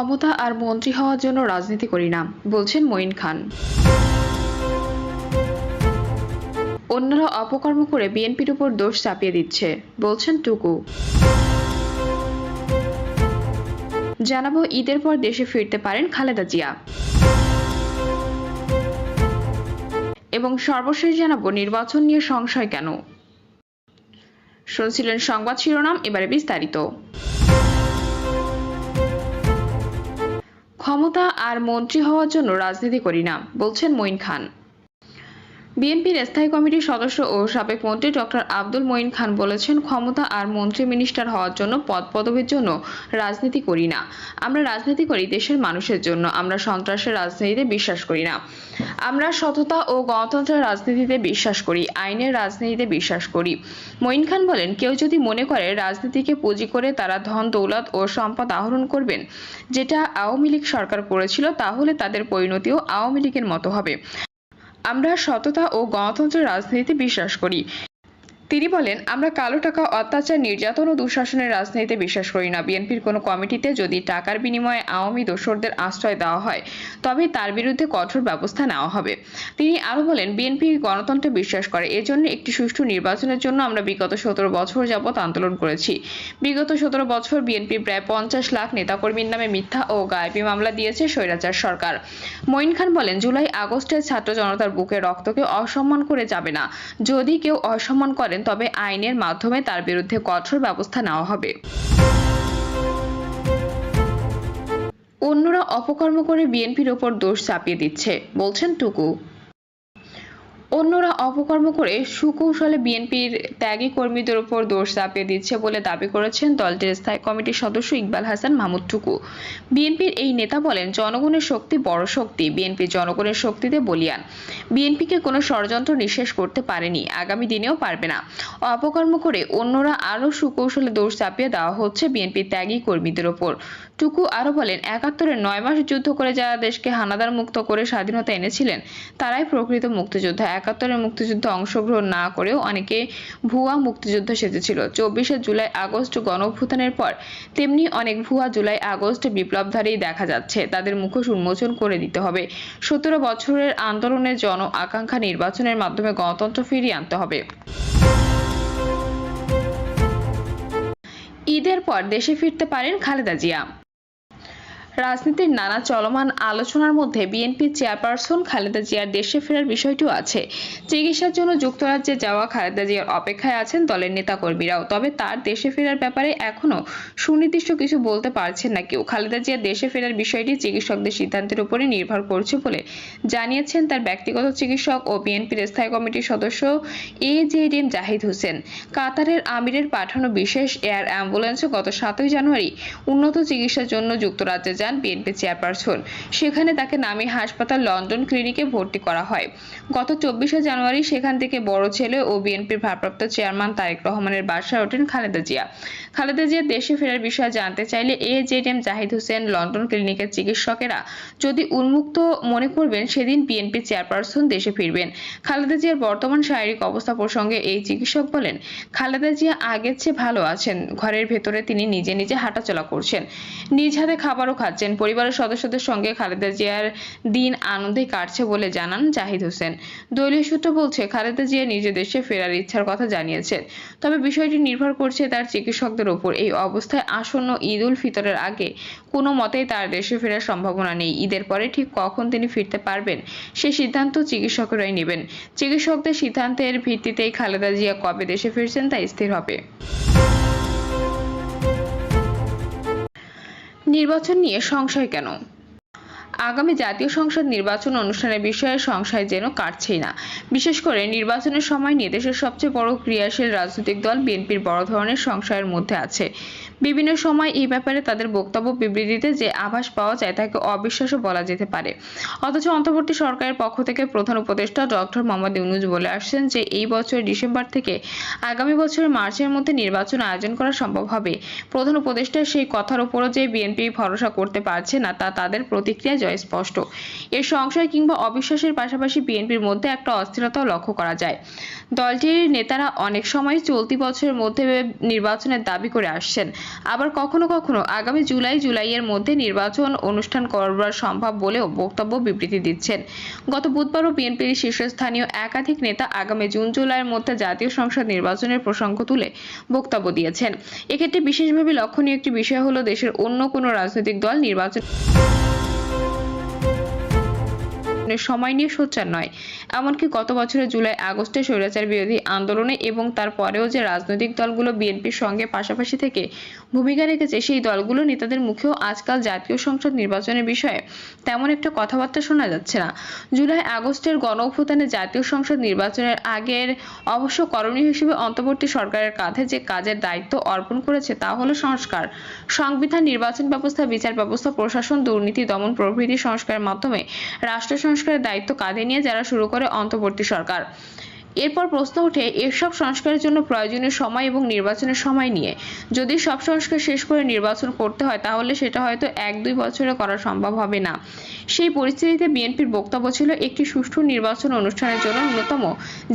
ক্ষমতা আর মন্ত্রী হওয়ার জন্য রাজনীতি করি না, বলছেন মঈন খান। অন্যরা অপকর্ম করে বিএনপির উপর দোষ চাপিয়ে দিচ্ছে, বলছেন টুকু। জানাবো ঈদের পর দেশে ফিরতে পারেন খালেদা জিয়া। এবং সর্বশেষ জানাবো নির্বাচন নিয়ে সংশয় কেন। শুনছিলেন সংবাদ শিরোনাম, এবারে বিস্তারিত। ক্ষমতা আর মন্ত্রী হওয়ার জন্য রাজনীতি করি না, বলছেন মঈন খান। বিএনপির স্থায়ী কমিটির সদস্য ও সাবেক মন্ত্রী ডক্টর আব্দুল মঈন খান বলেছেন, ক্ষমতা আর মন্ত্রী মিনিস্টার হওয়ার জন্য পদ পদবীর জন্য রাজনীতি করি না। আমরা রাজনীতি করি দেশের মানুষের জন্য। আমরা সন্ত্রাসের রাজনীতিতে বিশ্বাস করি না। আমরা সততা ও গণতন্ত্রের রাজনীতিতে বিশ্বাস করি, আইনের রাজনীতিতে বিশ্বাস করি। মঈন খান বলেন, কেউ যদি মনে করে রাজনীতিকে পুঁজি করে তারা ধন দৌলত ও সম্পদ আহরণ করবেন, যেটা আওয়ামী লীগ সরকার করেছিল, তাহলে তাদের পরিণতিও আওয়ামী লীগের মতো হবে। আমরা সততা ও গণতন্ত্রের রাজনীতিতে বিশ্বাস করি। তিনি বলেন, আমরা কালো টাকা, অত্যাচার, নির্যাতন ও দুঃশাসনের রাজনীতিতে বিশ্বাস করি না। বিএনপির কোনো কমিটিতে যদি টাকার বিনিময়ে আওয়ামী দোসরদের আশ্রয় দেওয়া হয়, তবে তার বিরুদ্ধে কঠোর ব্যবস্থা নেওয়া হবে। তিনি আরো বলেন, বিএনপি গণতন্ত্রে বিশ্বাস করে, এজন্য একটি সুষ্ঠু নির্বাচনের জন্য আমরা বিগত 17 বছর যাবৎ আন্দোলন করেছি। বিগত 17 বছর বিএনপি প্রায় 50 লাখ নেতাকর্মীর নামে মিথ্যা ও গায়েবী মামলা দিয়েছে স্বৈরাচার সরকার। মঈন খান বলেন, জুলাই আগস্টের ছাত্র জনতার বুকে রক্তকে অসম্মান করে যাবে না। যদি কেউ অসম্মান করেন, তবে আইনের মাধ্যমে তার বিরুদ্ধে কঠোর ব্যবস্থা নেওয়া হবে। অন্যরা অপকর্ম করে বিএনপির ওপর দোষ চাপিয়ে দিচ্ছে, বলছেন টুকু। অন্যরা অপকর্ম করে সুকৌশলে বিএনপির ত্যাগী কর্মীদের উপর দোষ চাপিয়ে দিচ্ছে বলে দাবি করেছেন দলটির স্থায়ী কমিটির সদস্য ইকবাল হাসান মাহমুদ টুকু। বিএনপির এই নেতা বলেন, জনগণের শক্তি বড় শক্তি, বিএনপি জনগণের শক্তিতে বলিয়ান। বিএনপিকে কোনো ষড়যন্ত্র নিঃশেষ করতে পারেনি, আগামী দিনেও পারবে না। অপকর্ম করে অন্যরা আরও সুকৌশলে দোষ চাপিয়ে দেওয়া হচ্ছে বিএনপির ত্যাগী কর্মীদের ওপর। টুকু আরো বলেন, ৭১-এর ৯ মাস যুদ্ধ করে যারা দেশকে হানাদার মুক্ত করে স্বাধীনতা এনেছিলেন, তারাই প্রকৃত মুক্তিযোদ্ধা। ৭১-এর মুক্তিযুদ্ধে অংশগ্রহণ না করেও অনেকে ভুয়া মুক্তিযুদ্ধ সেজেছিল। ২৪শে জুলাই আগস্ট গণঅভ্যুত্থানের পর তেমনি অনেক ভুয়া জুলাই আগস্ট বিপ্লবধারী দেখা যাচ্ছে। তাদের মুখোশ উন্মোচন করে দিতে হবে। ১৭ বছরের আন্দোলনের জন আকাঙ্ক্ষা নির্বাচনের মাধ্যমে গণতন্ত্র ফিরিয়ে আনতে হবে। ঈদের পর দেশে ফিরতে পারেন খালেদা জিয়া। রাজনীতির নানা চলমান আলোচনার মধ্যে বিএনপির চেয়ারপারসন খালেদা জিয়ার দেশে ফেরার বিষয়টিও আছে। চিকিৎসার জন্য যুক্তরাজ্যে যাওয়া খালেদা জিয়ার অপেক্ষায় আছেন দলের নেতাকর্মীরাও। তবে তার দেশে ফেরার ব্যাপারে এখনো সুনির্দিষ্ট কিছু বলতে পারছেন না কেউ। খালেদা জিয়ার দেশে ফেরার বিষয়টি চিকিৎসকদের সিদ্ধান্তের উপরে নির্ভর করছে বলে জানিয়েছেন তার ব্যক্তিগত চিকিৎসক ও বিএনপির স্থায়ী কমিটির সদস্য AJM জাহিদ হোসেন। কাতারের আমিরের পাঠানো বিশেষ এয়ার অ্যাম্বুলেন্সে গত 7ই জানুয়ারি উন্নত চিকিৎসার জন্য যুক্তরাজ্যে যান বিএনপি চেয়ারপারসন। সেখানে তাকে নামিয়ে হাসপাতাল লন্ডন ক্লিনিকে ভর্তি করা হয়। গত 24শে জানুয়ারি সেখান থেকে বড় ছেলে ও বিএনপির ভারপ্রাপ্ত চেয়ারম্যান তারেক রহমানের বাসায় ওঠেন খালেদা জিয়া। খালেদা জিয়া দেশে ফেরার বিষয়ে জানতে চাইলে AJM জাহিদ হোসেন, লন্ডন ক্লিনিকের চিকিৎসকেরা যদি উন্মুক্ত মনে করবেন, সেদিন বিএনপি চেয়ারপারসন দেশে ফিরবেন। খালেদা জিয়ার বর্তমান শারীরিক অবস্থা প্রসঙ্গে এই চিকিৎসক বলেন, খালেদা জিয়া আগের চেয়ে ভালো আছেন। ঘরের ভেতরে তিনি নিজে নিজে হাঁটাচলা করছেন, নিজ হাতে খাবারও খাচ্ছেন। পরিবারের সদস্যদের সঙ্গে খালেদা জিয়ার দিন আনন্দে কাটছে বলে জানান জাহিদ হোসেন। দলীয় সূত্র বলছে, খালেদা জিয়া নিজে দেশে ফেরার ইচ্ছার কথা জানিয়েছেন, তবে বিষয়টি নির্ভর করছে তার চিকিৎসকদের উপর। এই অবস্থায় আসন্ন ঈদ উল ফিতরের আগে কোনো মতেই তার দেশে ফেরার সম্ভাবনা নেই। ঈদের পরে ঠিক কখন তিনি ফিরতে পারবেন সে সিদ্ধান্ত চিকিৎসকেরাই নেবেন। চিকিৎসকদের সিদ্ধান্তের ভিত্তিতেই খালেদা জিয়া কবে দেশে ফিরছেন তা স্থির হবে। নির্বাচন নিয়ে সংশয় কেন? আগামী জাতীয় সংসদ নির্বাচন অনুষ্ঠানের বিষয়ে সংশয় যেন কাটছেই না। বিশেষ করে নির্বাচনের সময় নিয়ে দেশের সবচেয়ে বড় ক্রিয়াশীল রাজনৈতিক দল বিএনপির বড় ধরনের সংশয়ের মধ্যে আছে। বিভিন্ন সময় এই ব্যাপারে তাদের বক্তব্য বিবৃতিতে যে আভাস পাওয়া যায় তাকে অবিশ্বাস্য বলা যেতে পারে। অথচ অন্তর্বর্তী সরকারের পক্ষ থেকে প্রধান উপদেষ্টা ডক্টর মোহাম্মদ ইউনূস বলে আসছেন যে এই বছরের ডিসেম্বর থেকে আগামী বছরের মার্চের মধ্যে নির্বাচন আয়োজন করা সম্ভব হবে। প্রধান উপদেষ্টার সেই কথার উপরও যে বিএনপি ভরসা করতে পারছে না তা তাদের প্রতিক্রিয়া স্পষ্ট। এর সংশয় কিংবা অবিশ্বাসের পাশাপাশি বিএনপির মধ্যে একটা অস্থিরতাও লক্ষ্য করা যায়। দলটির নেতারা অনেক সময় চলতি বছরের মধ্যে নির্বাচনের দাবি করে আসছেন, আবার কখনো কখনো আগামী জুলাইয়ের মধ্যে নির্বাচন অনুষ্ঠান করা সম্ভব বলেও বক্তব্য বিবৃতি দিচ্ছেন। গত বুধবারও বিএনপির শীর্ষস্থানীয় একাধিক নেতা আগামী জুলাইয়ের মধ্যে জাতীয় সংসদ নির্বাচনের প্রসঙ্গ তুলে বক্তব্য দিয়েছেন। এক্ষেত্রে বিশেষভাবে লক্ষণীয় একটি বিষয় হলো দেশের অন্য কোনো রাজনৈতিক দল নির্বাচন সময় নিয়ে সোচ্চার নয়। এমনকি গত বছরের জুলাই-আগস্টে স্বৈরাচার বিরোধী আন্দোলনে এবং তারপরেও যে রাজনৈতিক দলগুলো বিএনপির সঙ্গে পাশাপাশি থেকে ভূমিকা রেখেছে, সেই দলগুলো নেতাদের মুখেও আজকাল জাতীয় সংসদ নির্বাচনের বিষয়ে তেমন একটা কথাবার্তা শোনা যাচ্ছে না। জুলাই-আগস্টের গণঅভ্যুত্থানে জাতীয় সংসদ নির্বাচনের আগের অবশ্য করণীয় হিসেবে অন্তর্বর্তী সরকারের কাঁধে যে কাজের দায়িত্ব অর্পণ করেছে তা হলো সংস্কার, সংবিধান, নির্বাচন ব্যবস্থা, বিচার ব্যবস্থা, প্রশাসন, দুর্নীতি দমন প্রভৃতি সংস্কারের মাধ্যমে রাষ্ট্র সংস্কারের দায়িত্ব কাঁধে নিয়ে যারা শুরু করে অন্তর্বর্তী সরকার। এরপর প্রশ্ন ওঠে, এসব সংস্কারের জন্য প্রয়োজনীয় সময় এবং নির্বাচনের সময় নিয়ে। যদি সব সংস্কার শেষ করে নির্বাচন করতে হয় তাহলে সেটা হয়তো 1-2 বছরে করা সম্ভব হবে না। সেই পরিস্থিতিতে বিএনপির বক্তব্য ছিল, একটি সুষ্ঠু নির্বাচন অনুষ্ঠানের জন্য ন্যূনতম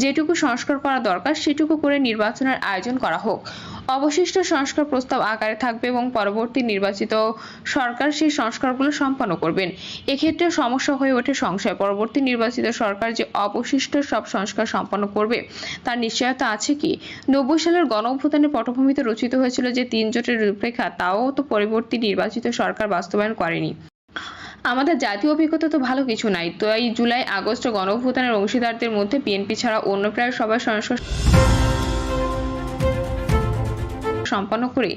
যেটুকু সংস্কার করা দরকার সেটুকু করে নির্বাচনের আয়োজন করা হোক। অবশিষ্ট সংস্কার প্রস্তাব আকারে থাকবে এবং পরবর্তী নির্বাচিত সরকার সেই সংস্কারগুলো সম্পন্ন করবেন। এক্ষেত্রে সমস্যা হয়ে ওঠে সংশয়, পরবর্তী নির্বাচিত সরকার যে অবশিষ্ট সব সংস্কার সম্পন্ন করবে তার নিশ্চয়তা আছে কি? 90 সালের গণঅভ্যুত্থানের পটভূমিতে রচিত হয়েছিল যে 3 জোটের রূপরেখা, তাও তো পরবর্তী নির্বাচিত সরকার বাস্তবায়ন করেনি। আমাদের জাতীয় অভিজ্ঞতা তো ভালো কিছু নাই। তো এই জুলাই-আগস্ট গণঅভ্যুত্থানের অংশীদারদের মধ্যে বিএনপি ছাড়া অন্য প্রায় সবাই সংস্কার সম্পন্ন করে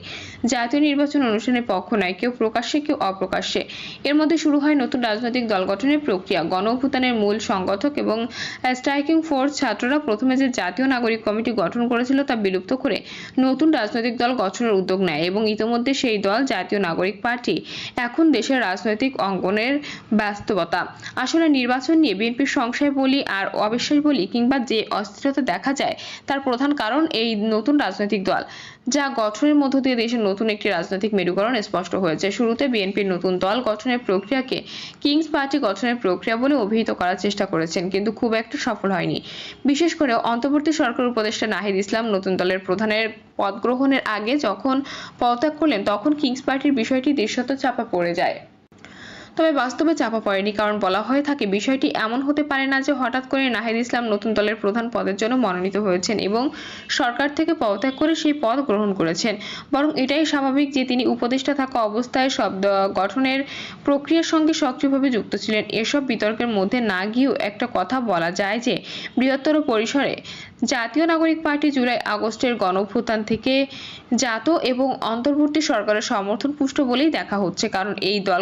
জাতীয় নির্বাচন অনুষ্ঠানের পক্ষ নেয়, কেউ প্রকাশ্যে কেউ অপ্রকাশ্যে। এর মধ্যে শুরু হয় নতুন রাজনৈতিক দল গঠনের প্রক্রিয়া। গণঅভ্যুত্থানের মূল সংগঠক এবং স্ট্রাইকিং ফোর্স ছাত্ররা প্রথমে যে জাতীয় নাগরিক কমিটি গঠন করেছিল তা বিলুপ্ত করে নতুন রাজনৈতিক দল গঠনের উদ্যোগ নেয় এবং ইতিমধ্যে সেই দল জাতীয় নাগরিক পার্টি এখন দেশের রাজনৈতিক অঙ্গনের বাস্তবতা। আসলে নির্বাচন নিয়ে বিএনপির সংশয় বলি আর অবিশ্বাস বলি কিংবা যে অস্থিরতা দেখা যায় তার প্রধান কারণ এই নতুন রাজনৈতিক দল, যা গঠনের মধ্য দিয়ে দেশের নতুন একটি রাজনৈতিক মেরুকরণ স্পষ্ট হয়েছে। শুরুতে বিএনপির নতুন দল গঠনের প্রক্রিয়াকে কিংস পার্টি গঠনের প্রক্রিয়া বলে অভিহিত করার চেষ্টা করেছেন, কিন্তু খুব একটা সফল হয়নি। বিশেষ করে অন্তর্বর্তী সরকার উপদেষ্টা নাহিদ ইসলাম নতুন দলের প্রধানের পদ গ্রহণের আগে যখন পদত্যাগ করলেন তখন কিংস পার্টির বিষয়টি দৃশ্যত চাপা পড়ে যায়। তবে বাস্তবে চাপা পড়েনি, কারণ বলা হয়ে থাকে বিষয়টি এমন হতে পারে না যে হঠাৎ করে নাহিদ ইসলাম নতুন দলের প্রধান পদের জন্য মনোনীত হয়েছেন এবং সরকার থেকে পদত্যাগ করে সেই পদ গ্রহণ করেছেন, বরং এটাই স্বাভাবিক যে তিনি উপদেষ্টা থাকা অবস্থায় সব গঠনের প্রক্রিয়ার সঙ্গে সক্রিয়ভাবে যুক্ত ছিলেন। এসব বিতর্কের মধ্যে না গিয়েও একটা কথা বলা যায় যে বৃহত্তর পরিসরে জাতীয় নাগরিক পার্টি জুলাই-আগস্টের গণঅভ্যুত্থান থেকে জাত এবং অন্তর্বর্তী সরকারের সমর্থন পুষ্ট বলেই দেখা হচ্ছে, কারণ এই দল